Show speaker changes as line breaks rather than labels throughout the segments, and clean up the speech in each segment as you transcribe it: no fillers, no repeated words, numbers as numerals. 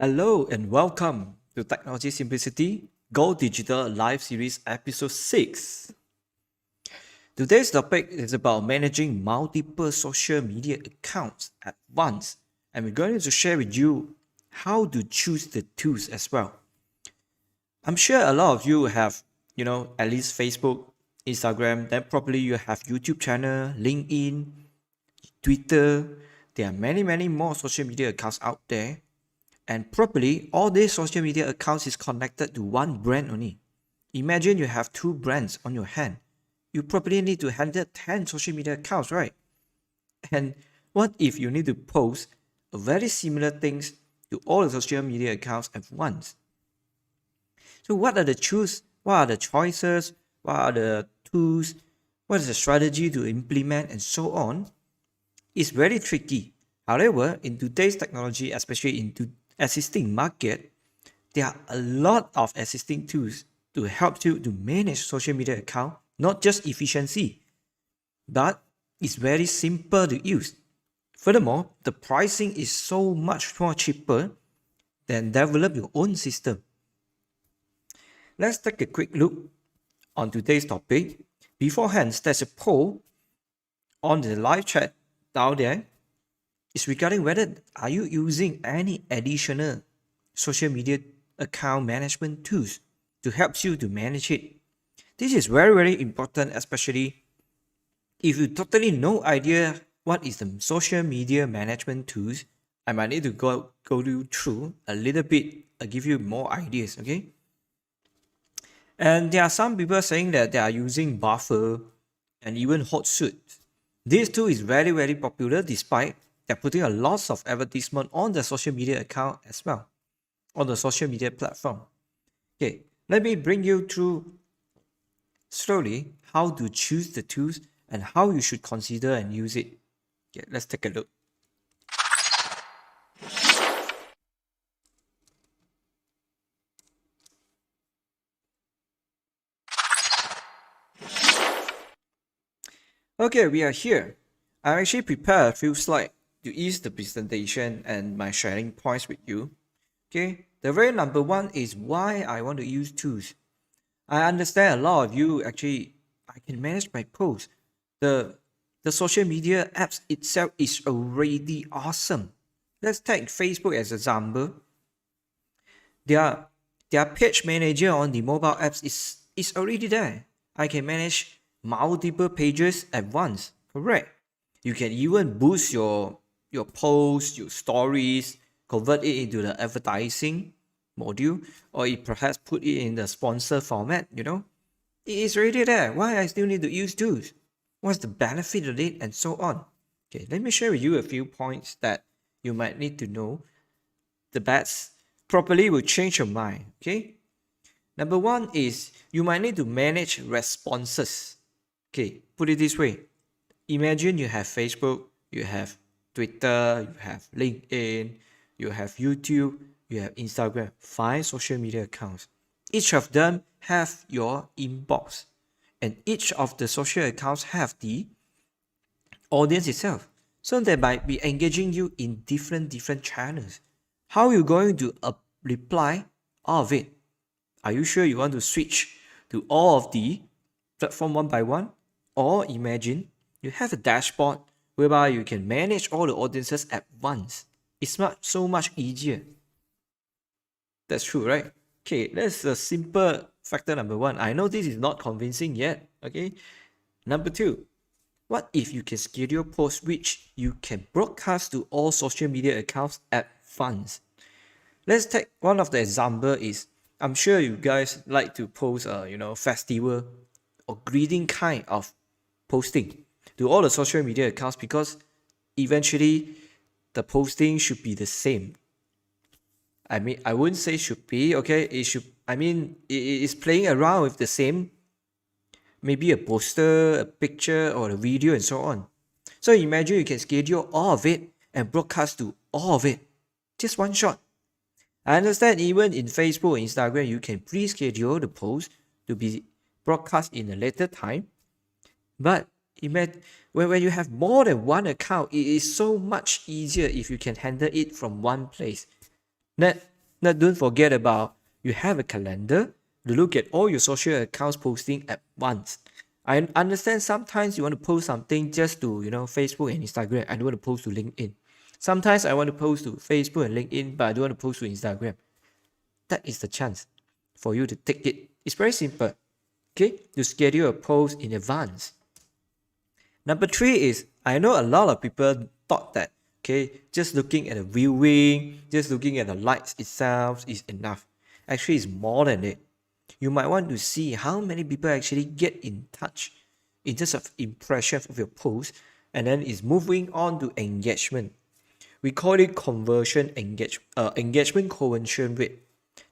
Hello and welcome to Technology Simplicity Go Digital Live Series Episode 6. Today's topic is about managing multiple social media accounts at once, and we're going to share with you how to choose the tools as well. I'm sure a lot of you have, at least Facebook, Instagram, then probably you have YouTube channel, LinkedIn, Twitter. There are many more social media accounts out there. And probably all these social media accounts is connected to one brand only. Imagine you have 2 brands on your hand. You probably need to handle 10 social media accounts, right? And what if you need to post very similar things to all the social media accounts at once? So what are the choices? What are the choices? What are the tools? What is the strategy to implement and so on? It's very tricky. However, in today's technology, especially in existing market, there are a lot of existing tools to help you to manage social media account, not just efficiency, but it's very simple to use. Furthermore, the pricing is so much more cheaper than develop your own system. Let's take a quick look on today's topic. Beforehand, there's a poll on the live chat down there. It's regarding whether are you using any additional social media account management tools to help you to manage it. This is very important, especially if you totally no idea what is the social media management tools. I might need to go you through a little bit, give you more ideas, okay? And there are some people saying that they are using Buffer and even Hootsuite. This tool is very popular despite they're putting a lot of advertisement on the social media account as well, on the social media platform. Okay, let me bring you through slowly how to choose the tools and how you should consider and use it. Okay, let's take a look. Okay, we are here. I actually prepared a few slides to ease the presentation and my sharing points with you. Okay, the very number one is why I want to use tools. I understand a lot of you actually, I can manage my posts. The social media apps itself is already awesome. Let's take Facebook as an example. Their page manager on the mobile apps is already there. I can manage multiple pages at once, correct? You can even boost your posts, your stories, convert it into the advertising module, or it perhaps put it in the sponsor format, It is already there. Why I still need to use tools? What's the benefit of it and so on? Okay, let me share with you a few points that you might need to know. The bets properly will change your mind, okay? Number one is you might need to manage responses. Okay, put it this way. Imagine you have Facebook, you have Twitter, you have LinkedIn, you have YouTube, you have Instagram, 5 social media accounts. Each of them have your inbox, and each of the social accounts have the audience itself. So they might be engaging you in different channels. How are you going to reply all of it? Are you sure you want to switch to all of the platform one by one? Or imagine you have a dashboard whereby you can manage all the audiences at once. It's so much easier. That's true, right? Okay, that's a simple factor number one. I know this is not convincing yet, okay? Number two, what if you can schedule posts which you can broadcast to all social media accounts at once? Let's take one of the example is, I'm sure you guys like to post festival or greeting kind of posting to all the social media accounts because eventually the posting should be the same. I mean, I wouldn't say should be, okay? It should, it is playing around with the same, maybe a poster, a picture, or a video and so on. So imagine you can schedule all of it and broadcast to all of it. Just one shot. I understand even in Facebook and Instagram, you can pre-schedule the post to be broadcast in a later time. But imagine when you have more than one account, it is so much easier if you can handle it from one place. Now, don't forget about you have a calendar to look at all your social accounts posting at once. I understand sometimes you want to post something just to, Facebook and Instagram. I don't want to post to LinkedIn. Sometimes I want to post to Facebook and LinkedIn, but I don't want to post to Instagram. That is the chance for you to take it. It's very simple. Okay, to schedule a post in advance. Number 3 is, I know a lot of people thought that, okay, just looking at the viewing, just looking at the likes itself is enough. Actually, it's more than it. You might want to see how many people actually get in touch in terms of impression of your post, and then it's moving on to engagement. We call it engagement conversion rate.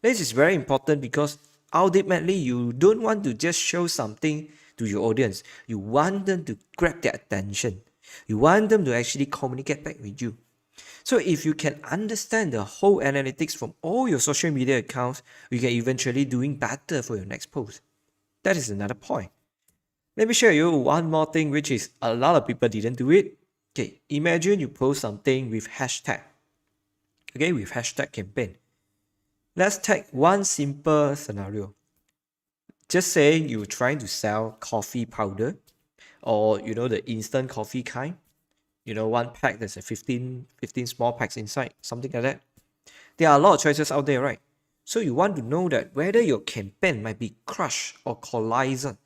This is very important because ultimately you don't want to just show something to your audience. You want them to grab their attention. You want them to actually communicate back with you. So if you can understand the whole analytics from all your social media accounts, you can eventually doing better for your next post. That is another point. Let me share you one more thing, which is a lot of people didn't do it. Okay, imagine you post something with hashtag. Okay, with hashtag campaign. Let's take one simple scenario. Just saying you're trying to sell coffee powder, or the instant coffee kind. One pack, there's a 15 small packs inside, something like that. There are a lot of choices out there, right? So you want to know that whether your campaign might be crushed or collided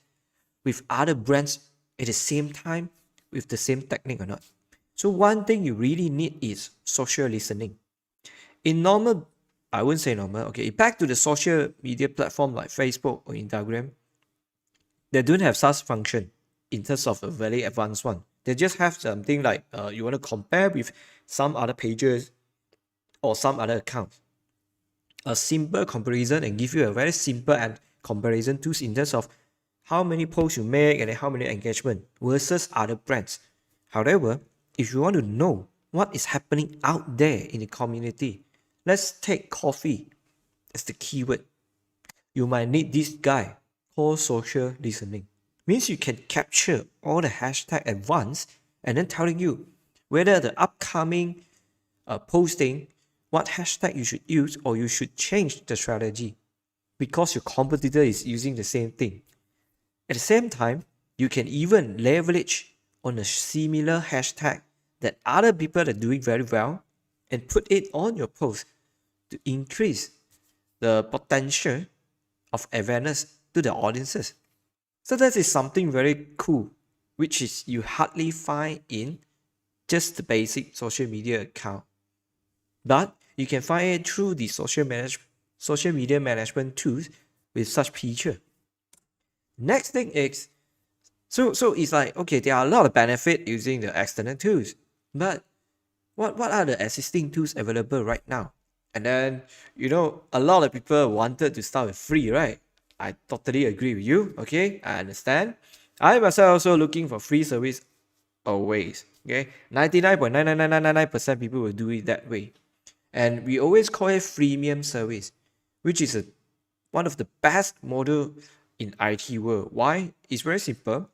with other brands at the same time with the same technique or not. So one thing you really need is social listening. In normal, I wouldn't say normal, okay, back to the social media platform like Facebook or Instagram, they don't have such function in terms of a very advanced one. They just have something like you want to compare with some other pages or some other accounts. A simple comparison and give you a very simple and comparison tools in terms of how many posts you make and how many engagement versus other brands. However, if you want to know what is happening out there in the community, let's take coffee as the keyword. You might need this guy called social listening. Means you can capture all the hashtag at once and then telling you whether the upcoming posting, what hashtag you should use, or you should change the strategy because your competitor is using the same thing. At the same time, you can even leverage on a similar hashtag that other people are doing very well and put it on your post to increase the potential of awareness to the audiences. So that is something very cool, which is you hardly find in just the basic social media account. But you can find it through the social media management tools with such feature. Next thing is, so it's like, okay, there are a lot of benefit using the external tools, but what are the existing tools available right now? And then, a lot of people wanted to start with free, right? I totally agree with you, okay? I understand. I myself also looking for free service always, okay? 99.99999% people will do it that way. And we always call it freemium service, which is one of the best model in IT world. Why? It's very simple.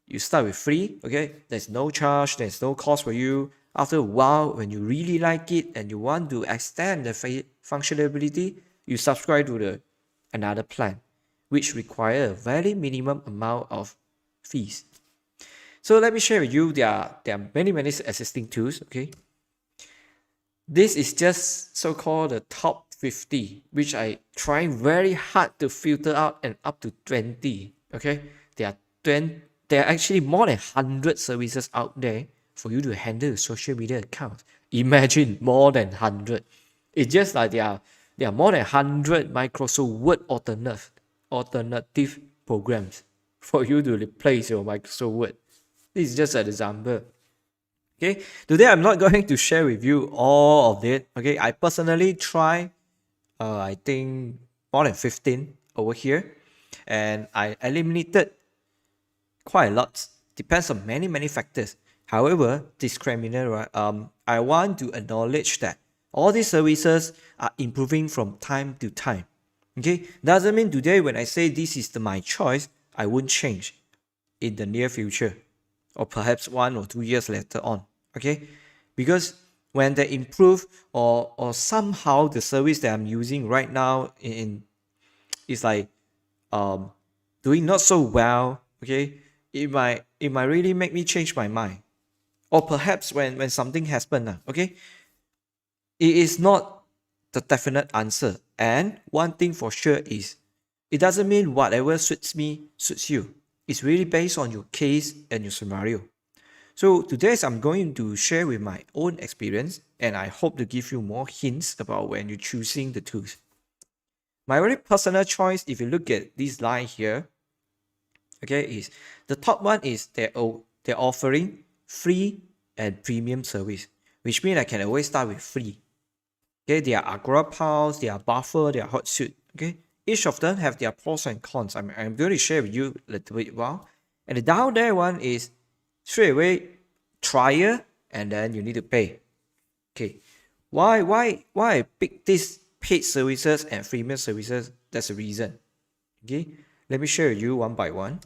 You start with free, okay? There's no charge, there's no cost for you. After a while, when you really like it and you want to extend the functionality, you subscribe to another plan, which require a very minimum amount of fees. So let me share with you, there are many existing tools, okay? This is just so-called the top 50, which I try very hard to filter out and up to 20, okay? There are actually more than 100 services out there for you to handle a social media account. Imagine more than 100. It's just like there are more than 100 Microsoft Word alternative programs for you to replace your Microsoft Word. This is just an example. Okay, today I'm not going to share with you all of it. Okay, I personally try, I think more than 15 over here, and I eliminated quite a lot. Depends on many factors. However, discriminant, right? I want to acknowledge that all these services are improving from time to time. Okay, doesn't mean today when I say this is my choice, I won't change in the near future, or perhaps 1 or 2 years later on. Okay, because when they improve or somehow the service that I'm using right now is like doing not so well, okay, it might really make me change my mind. Or perhaps when something happens, okay, it is not the definite answer. And one thing for sure is, it doesn't mean whatever suits me suits you. It's really based on your case and your scenario. So today I'm going to share with my own experience, and I hope to give you more hints about when you're choosing the tools. My very personal choice, if you look at this line here, okay, is the top one is they're offering free and premium service, which means I can always start with free. Okay, they are AgoraPulse, they are Buffer, they are Hootsuite. Okay, each of them have their pros and cons. I'm going to share with you a little bit while. And the down there one is straight away trial, and then you need to pay. Okay, why I pick these paid services and freemium services? That's the reason. Okay, let me share with you one by one.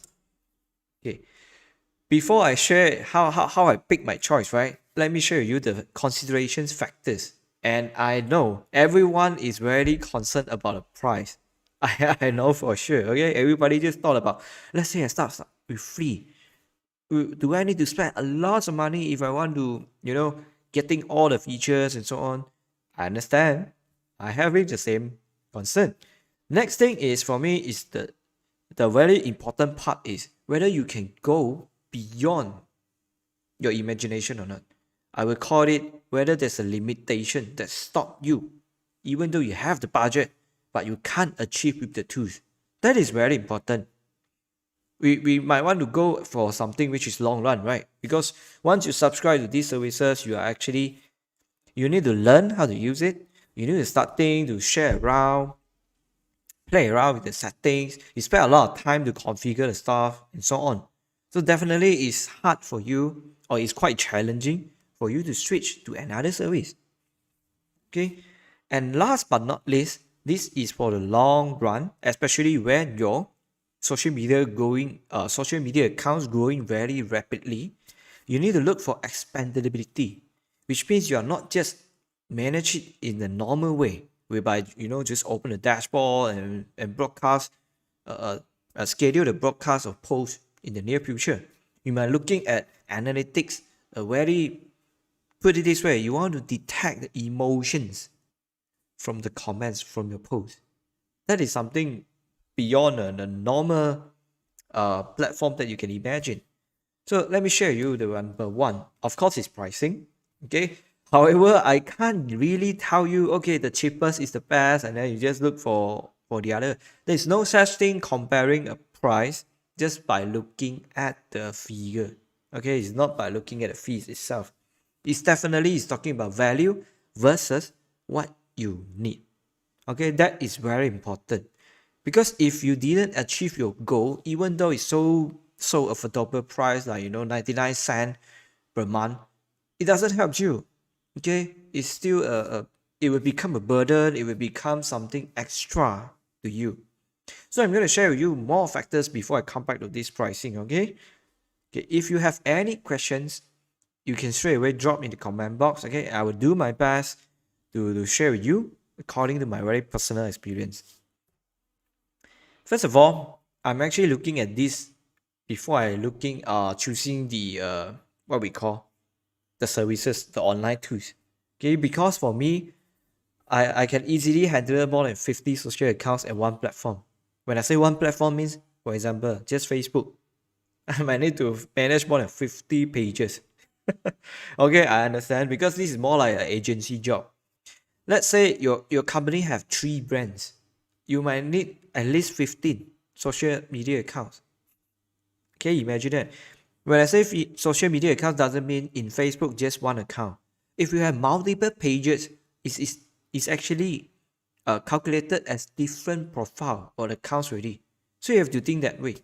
Okay, before I share how I pick my choice, right? Let me share with you the considerations factors. And I know everyone is very concerned about the price. I know for sure. Okay, everybody just thought about, let's say I start with free. Do I need to spend a lot of money if I want to, getting all the features and so on? I understand. I have the same concern. Next thing is for me is the very important part is whether you can go beyond your imagination or not. I will call it whether there's a limitation that stop you, even though you have the budget, but you can't achieve with the tools. That is very important. We might want to go for something which is long run, right? Because once you subscribe to these services, you need to learn how to use it. You need to start things, to share around, play around with the settings. You spend a lot of time to configure the stuff and so on. So definitely it's hard for you, or it's quite challenging for you to switch to another service. Okay, and last but not least, this is for the long run, especially when your social media accounts growing very rapidly. You need to look for expandability, which means you are not just manage it in the normal way, whereby just open the dashboard and broadcast, schedule the broadcast of posts in the near future. You might looking at analytics, put it this way, you want to detect the emotions from the comments from your post. That is something beyond the normal platform that you can imagine. So let me share you the number one. Of course, it's pricing. Okay. However, I can't really tell you, okay, the cheapest is the best, and then you just look for the other. There's no such thing comparing a price just by looking at the figure. Okay, it's not by looking at the fees itself. It's definitely talking about value versus what you need. Okay, that is very important. Because if you didn't achieve your goal, even though it's so affordable price, like 99 cents per month, it doesn't help you. Okay, it's still it will become a burden. It will become something extra to you. So I'm going to share with you more factors before I come back to this pricing. Okay, if you have any questions, you can straight away drop in the comment box. Okay, I will do my best to share with you according to my very personal experience. First of all, I'm actually looking at this before I choosing the what we call the services, the online tools. Okay, because for me, I can easily handle more than 50 social accounts at one platform. When I say one platform means, for example, just Facebook. I might need to manage more than 50 pages. Okay, I understand, because this is more like an agency job. Let's say your company have 3 brands. You might need at least 15 social media accounts. Okay, imagine that. When I say social media accounts, doesn't mean in Facebook just one account. If you have multiple pages, it's actually calculated as different profile or accounts already. So you have to think that way.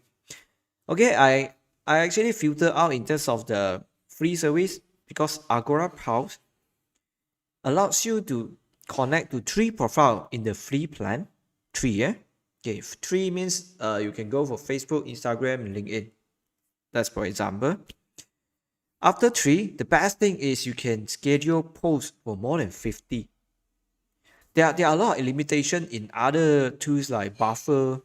Okay, I actually filter out in terms of the free service, because AgoraPulse allows you to connect to 3 profiles in the free plan. 3, yeah? Okay, 3 means you can go for Facebook, Instagram, and LinkedIn. That's for example. After 3, the best thing is you can schedule posts for more than 50. There are a lot of limitation in other tools like Buffer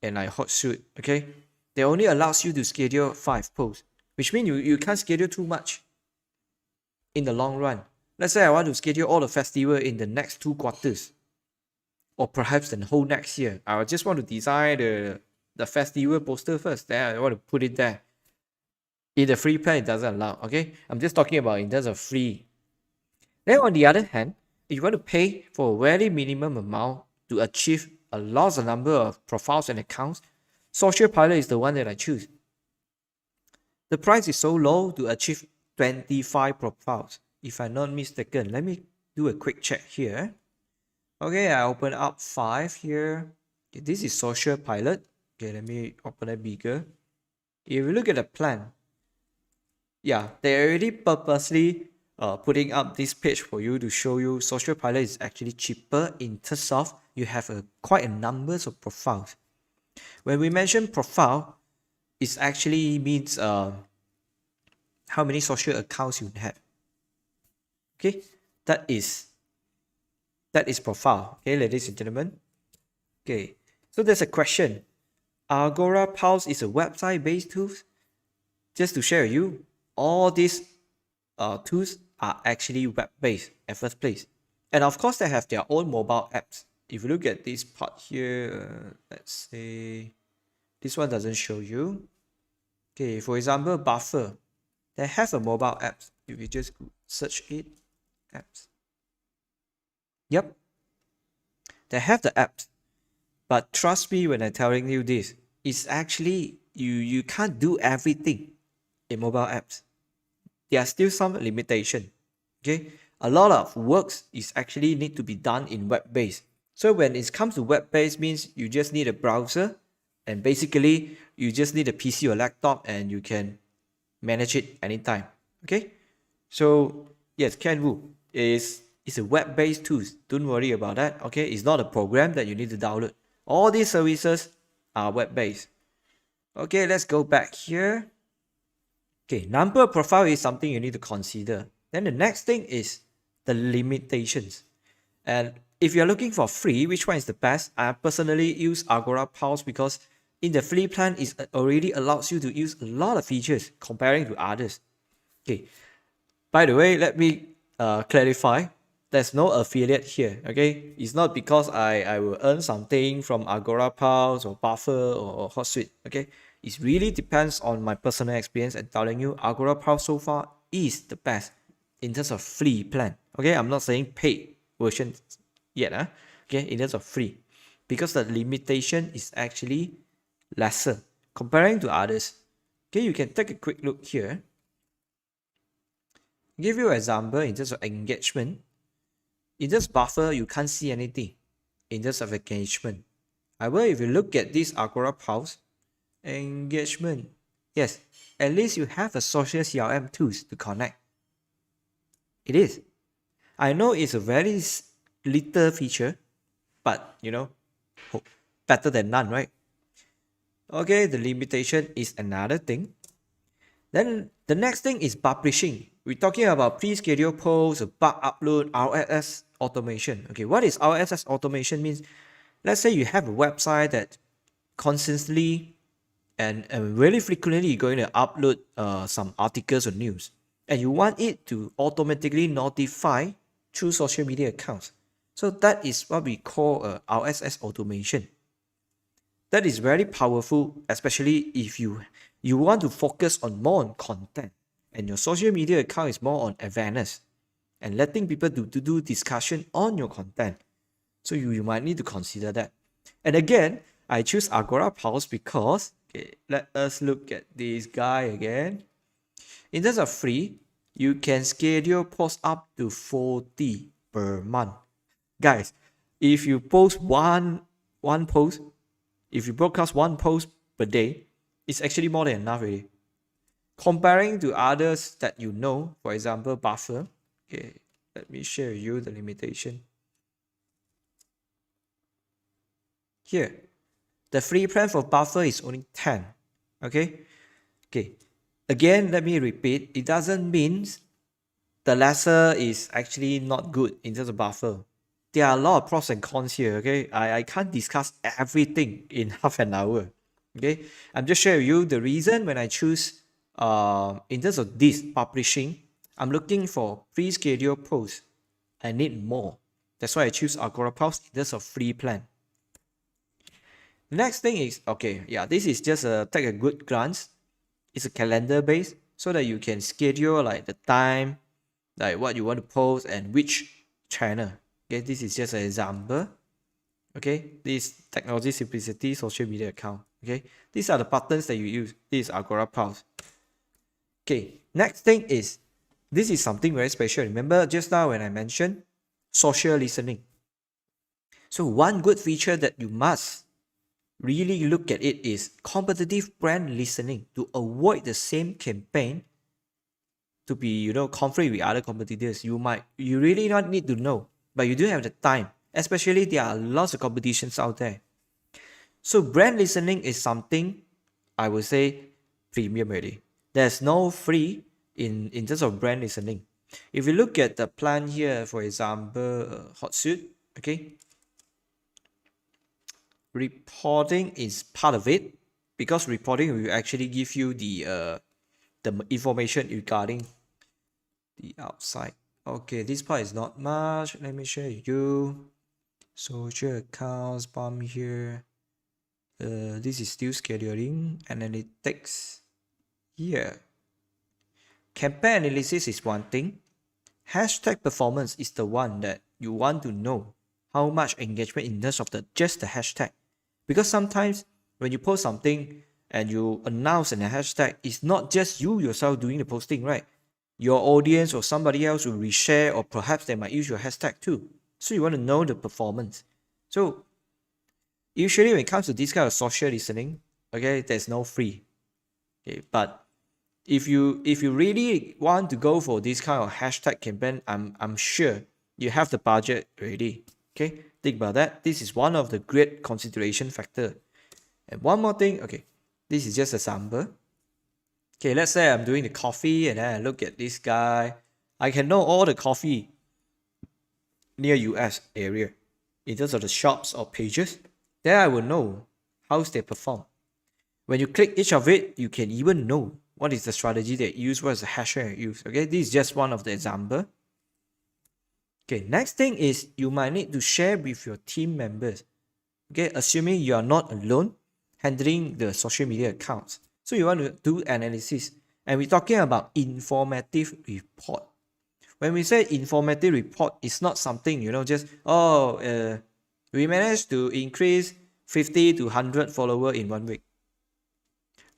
and like Hootsuite, okay? They only allows you to schedule 5 posts, which means you can't schedule too much in the long run. Let's say I want to schedule all the festival in the next 2 quarters, or perhaps the whole next year. I just want to design the festival poster first, then I want to put it there. In the free plan, it doesn't allow, okay? I'm just talking about in terms of free. Then on the other hand, if you want to pay for a very minimum amount to achieve a large number of profiles and accounts, Socialpilot is the one that I choose. The price is so low to achieve 25 profiles, if I'm not mistaken. Let me do a quick check here. Okay, I open up 5 here. Okay, this is Socialpilot. Okay, let me open it bigger. If you look at the plan, yeah, they already purposely putting up this page for you to show you Socialpilot is actually cheaper in terms of you have quite a numbers of profiles. When we mention profile, it actually means how many social accounts you have. Okay, that is profile. Okay, ladies and gentlemen. Okay, so there's a question. AgoraPulse is a website-based tool. Just to share with you, all these tools are actually web-based at first place. And of course, they have their own mobile apps. If you look at this part here, let's say this one doesn't show you. Okay, for example, Buffer, they have a mobile app. If you just search it, apps. Yep, they have the apps. But trust me when I'm telling you this, it's actually you can't do everything in mobile apps. There are still some limitation. Okay, a lot of works is actually need to be done in web-based. So when it comes to web-based, means you just need a browser, and basically you just need a PC or laptop, and you can manage it anytime. Okay, so yes, Canvu is a web-based tool. Don't worry about that. Okay, it's not a program that you need to download. All these services are web-based. Okay, let's go back here. Okay, number of profile is something you need to consider. Then the next thing is the limitations. And if you're looking for free, which one is the best? I personally use AgoraPulse because in the free plan, it already allows you to use a lot of features comparing to others. Okay, by the way, let me clarify. There's no affiliate here, okay? It's not because I will earn something from AgoraPulse or Buffer or Hootsuite, okay? It really depends on my personal experience and telling you AgoraPulse so far is the best in terms of free plan, okay? I'm not saying paid version yet, okay? In terms of free, because the limitation is actually lesser comparing to others. Okay, you can take a quick look here. Give you an example in terms of engagement. In this Buffer, you can't see anything in terms of engagement. However, if you look at this AgoraPulse, engagement, yes, at least you have a social CRM tools to connect. It is. I know it's a very little feature, but you know, better than none, right? Okay, the limitation is another thing. Then the next thing is publishing. We're talking about pre-scheduled posts, bug upload, RSS automation. Okay, what is RSS automation means? Let's say you have a website that constantly and really frequently going to upload some articles or news, and you want it to automatically notify through social media accounts. So that is what we call RSS automation. That is very powerful, especially if you want to focus more on content, and your social media account is more on awareness and letting people do discussion on your content. So you might need to consider that. And again, I choose AgoraPulse because, okay, let us look at this guy again. In terms of free, you can schedule posts up to 40 per month. Guys, if you post one post, if you broadcast one post per day, it's actually more than enough already. Comparing to others that you know, for example, Buffer. Okay, let me share with you the limitation. Here, the free plan for Buffer is only 10. Okay. Again, let me repeat, it doesn't mean the lesser is actually not good in terms of buffer. There are a lot of pros and cons here, okay? I can't discuss everything in half an hour, okay? I'm just sharing with you the reason when I choose, in terms of this publishing, I'm looking for pre-scheduled posts. I need more. That's why I choose AgoraPulse in terms of free plan. The next thing is, okay, yeah, this is just take a good glance. It's a calendar based so that you can schedule like the time, like what you want to post and which channel. Okay, this is just an example. Okay, this technology simplicity social media account. Okay, these are the buttons that you use. This is AgoraPulse. Okay, next thing is, this is something very special. Remember just now when I mentioned social listening. So one good feature that you must really look at it is competitive brand listening to avoid the same campaign to be, conflict with other competitors. You really not need to know, but you do have the time, especially there are lots of competitions out there. So brand listening is something I would say premium already. There's no free in terms of brand listening. If you look at the plan here, for example, Hootsuite, okay, reporting is part of it because reporting will actually give you the information regarding the outside. Okay, this part is not much. Let me show you. Social accounts, bomb here. This is still scheduling. Analytics here. Campaign analysis is one thing. Hashtag performance is the one that you want to know how much engagement in terms of just the hashtag. Because sometimes when you post something and you announce in a hashtag, it's not just you yourself doing the posting, right? Your audience or somebody else will reshare, or perhaps they might use your hashtag too. So you want to know the performance. So usually when it comes to this kind of social listening, okay, there's no free. Okay, but if you really want to go for this kind of hashtag campaign, I'm sure you have the budget already. Okay, think about that. This is one of the great consideration factor. And one more thing, okay, this is just a sample. Okay, let's say I'm doing the coffee and then I look at this guy. I can know all the coffee near US area in terms of the shops or pages. Then I will know how they perform. When you click each of it, you can even know what is the strategy they use, what is the hashtag they use. Okay, this is just one of the example. Okay, next thing is you might need to share with your team members. Okay, assuming you are not alone handling the social media accounts. So you want to do analysis. And we're talking about informative report. When we say informative report, it's not something, just, we managed to increase 50 to 100 followers in 1 week.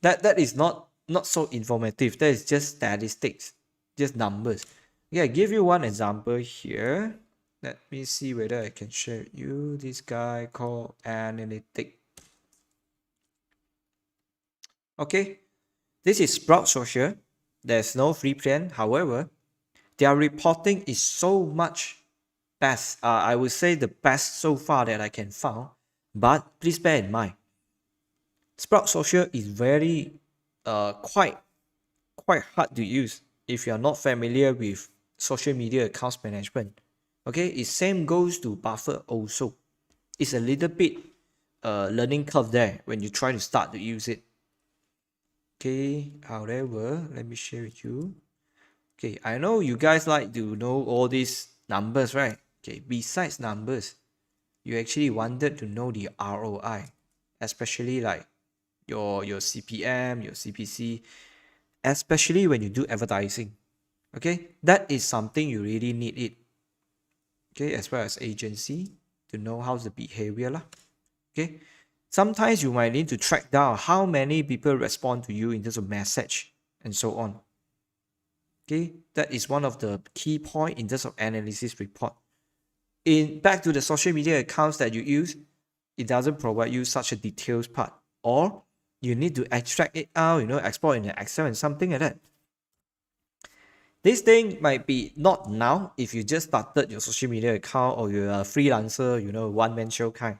That is not so informative. That is just statistics, just numbers. Yeah, I give you one example here. Let me see whether I can share with you this guy called Analytic. Okay, this is Sprout Social. There's no free plan. However, their reporting is so much best. I would say the best so far that I can find. But please bear in mind, Sprout Social is very quite hard to use if you are not familiar with social media accounts management. Okay, it same goes to Buffer also. It's a little bit learning curve there when you try to start to use it. Okay, however, let me share with you. Okay, I know you guys like to know all these numbers, right? Okay, besides numbers, you actually wanted to know the ROI, especially like your CPM, your CPC, especially when you do advertising. Okay, that is something you really need it. Okay, as well as agency to know how's the behavior lah. Okay, sometimes you might need to track down how many people respond to you in terms of message and so on. Okay, that is one of the key points in terms of analysis report. Back to the social media accounts that you use, it doesn't provide you such a detailed part, or you need to extract it out, export in an Excel and something like that. This thing might be not now if you just started your social media account or you're a freelancer, one-man show kind.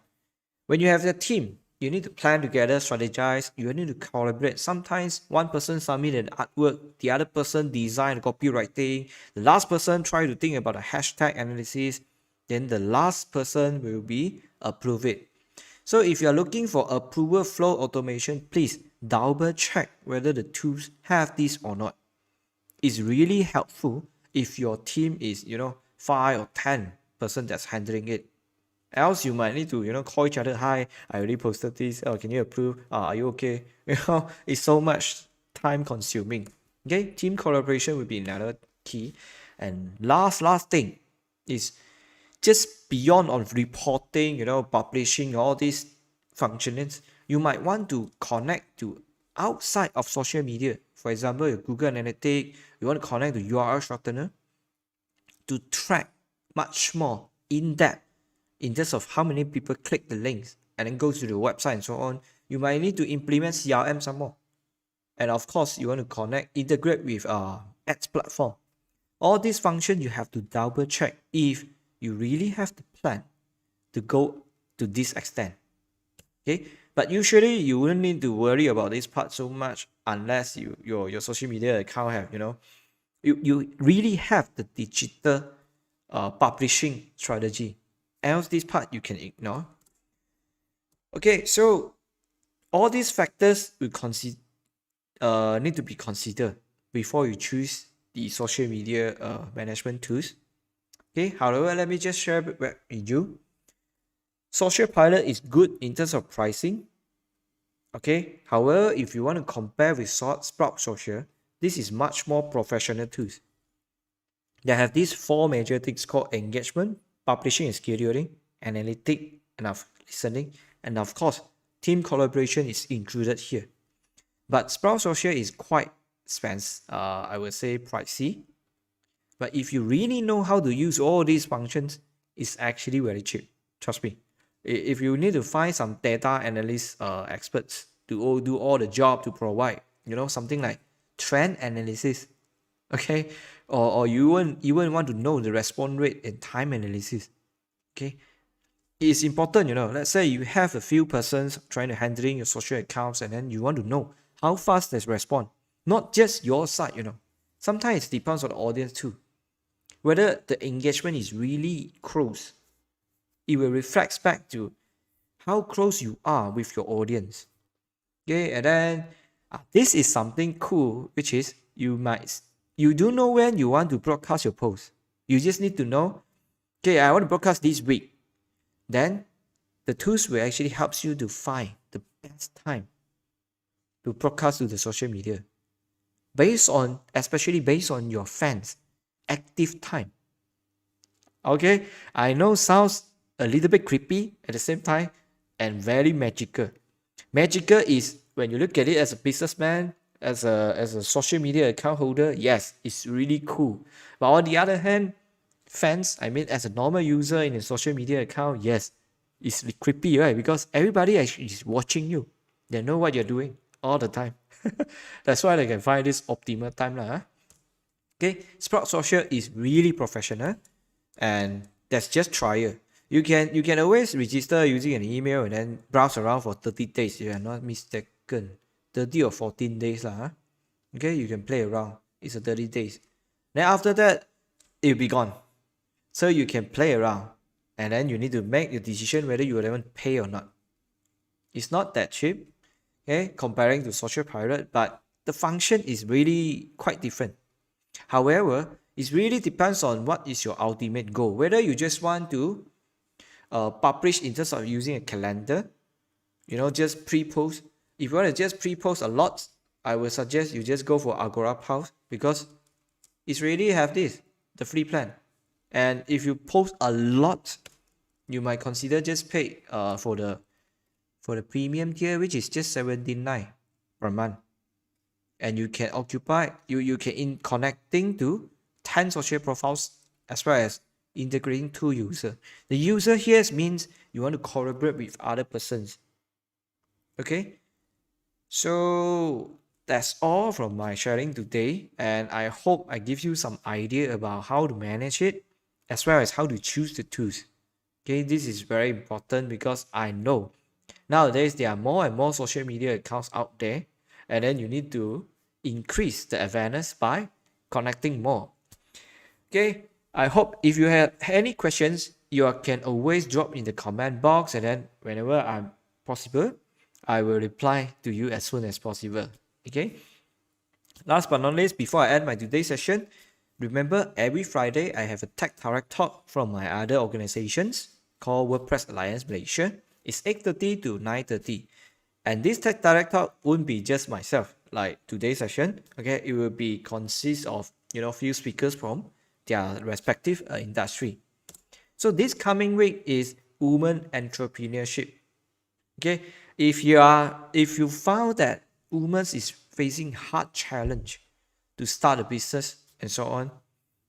When you have a team, you need to plan together, strategize, you need to collaborate. Sometimes one person submit an artwork, the other person design copywriting, the last person try to think about a hashtag analysis, then the last person will be approve it. So if you're looking for approval flow automation, please double check whether the tools have this or not. It's really helpful if your team is 5 or 10 person that's handling it. Else you might need to call each other. Hi, I already posted this. Oh, can you approve? Are you okay? It's so much time consuming. Okay, team collaboration will be another key. And last thing is just beyond on reporting, publishing all these functions, you might want to connect to outside of social media. For example, your Google Analytics, you want to connect to URL shortener to track much more in depth in terms of how many people click the links and then go to the website and so on. You might need to implement CRM some more. And of course, you want to connect, integrate with ads platform. All these functions you have to double check if you really have the plan to go to this extent. Okay, but usually you wouldn't need to worry about this part so much unless your social media account have you really have the digital publishing strategy. Else this part you can ignore. Okay, so all these factors will need to be considered before you choose the social media management tools. Okay, however, let me just share with you. Social Pilot is good in terms of pricing. Okay, however, if you want to compare with Sprout Social, this is much more professional tools. They have these 4 major things called engagement, publishing and scheduling, analytic, and listening, and of course, team collaboration is included here. But Sprout Social is quite expensive, I would say pricey. But if you really know how to use all these functions, it's actually very cheap. Trust me. If you need to find some data analyst experts to do all the job to provide, something like trend analysis, okay, or you even want to know the response rate and time analysis, okay, it's important. Let's say you have a few persons trying to handling your social accounts, and then you want to know how fast they respond, not just your side. Sometimes it depends on the audience too, whether the engagement is really close. It will reflect back to how close you are with your audience. Okay, and then this is something cool, which is you do know when you want to broadcast your post. You just need to know, okay, I want to broadcast this week. Then the tools will actually help you to find the best time to broadcast to the social media, especially based on your fans' active time. Okay, I know sounds a little bit creepy at the same time and very magical. Magical is when you look at it as a businessman, as a social media account holder, yes, it's really cool. But on the other hand, fans, as a normal user in a social media account, yes, it's creepy, right? Because everybody actually is watching you. They know what you're doing all the time. That's why they can find this optimal time. Okay, Sprout Social is really professional, and that's just trial. You can always register using an email and then browse around for 30 days if I'm not mistaken. 30 or 14 days. Okay, you can play around. It's a 30 days. Then after that, it'll be gone. So you can play around. And then you need to make a decision whether you will even pay or not. It's not that cheap, okay, comparing to Social Pilot, but the function is really quite different. However, it really depends on what is your ultimate goal. Whether you just want to publish in terms of using a calendar, just pre-post. If you want to just pre-post a lot, I would suggest you just go for AgoraPulse, because it's really have the free plan. And if you post a lot, you might consider just pay for the premium tier, which is just $79 per month. And you can occupy, you can in connecting to 10 social profiles as well as integrating 2 users. The user here means you want to collaborate with other persons. Okay, so that's all from my sharing today, and I hope I give you some idea about how to manage it as well as how to choose the tools. Okay, this is very important because I know Nowadays, there are more and more social media accounts out there, and then you need to increase the awareness by connecting more. Okay, I hope if you have any questions, you can always drop in the comment box, and then whenever I'm possible, I will reply to you as soon as possible. Okay. Last but not least, before I end my today's session, remember every Friday I have a Tech Direct talk from my other organizations called WordPress Alliance Malaysia. It's 8:30 to 9:30. And this Tech Direct talk won't be just myself, like today's session. Okay, it will be consist of few speakers from their respective industry. So this coming week is women entrepreneurship. Okay, if you found that women is facing hard challenge to start a business and so on,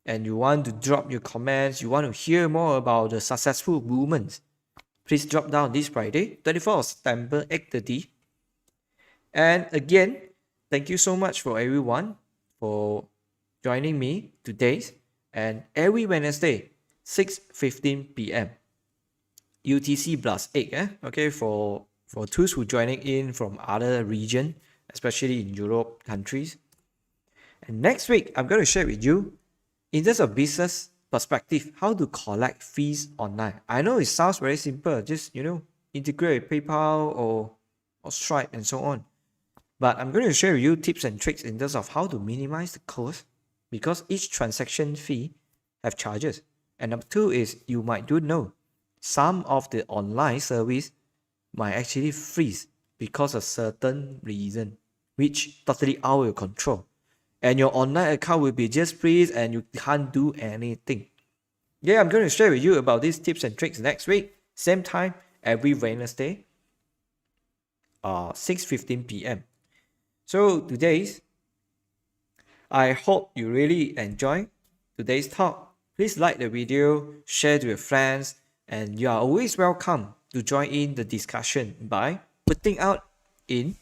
and you want to drop your comments, you want to hear more about the successful women, please drop down this Friday, 24th of September, 8:30. And again, thank you so much for everyone for joining me today. And every Wednesday, 6:15 p.m. UTC +8. Okay, for those who joining in from other region, especially in Europe countries. And next week, I'm going to share with you, in terms of business perspective, how to collect fees online. I know it sounds very simple, just integrate with PayPal or Stripe and so on. But I'm going to share with you tips and tricks in terms of how to minimize the cost, because each transaction fee have charges. And number two is, you might do know some of the online service might actually freeze because of certain reason, which totally out of your control. And your online account will be just freeze and you can't do anything. Yeah, I'm going to share with you about these tips and tricks next week. Same time, every Wednesday, 6:15 p.m. So I hope you really enjoy today's talk. Please like the video, share to your friends, and you are always welcome to join in the discussion by putting out in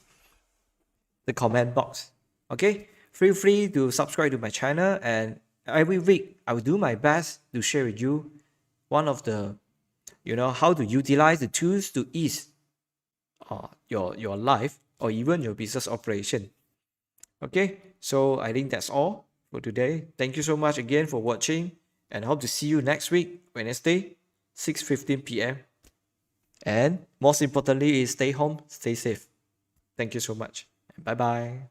the comment box. Okay, feel free to subscribe to my channel, and every week I will do my best to share with you one of the how to utilize the tools to ease your life or even your business operation. Okay, so I think that's all for today. Thank you so much again for watching, and hope to see you next week, Wednesday, 6:15 p.m. And most importantly is stay home, stay safe. Thank you so much. Bye bye.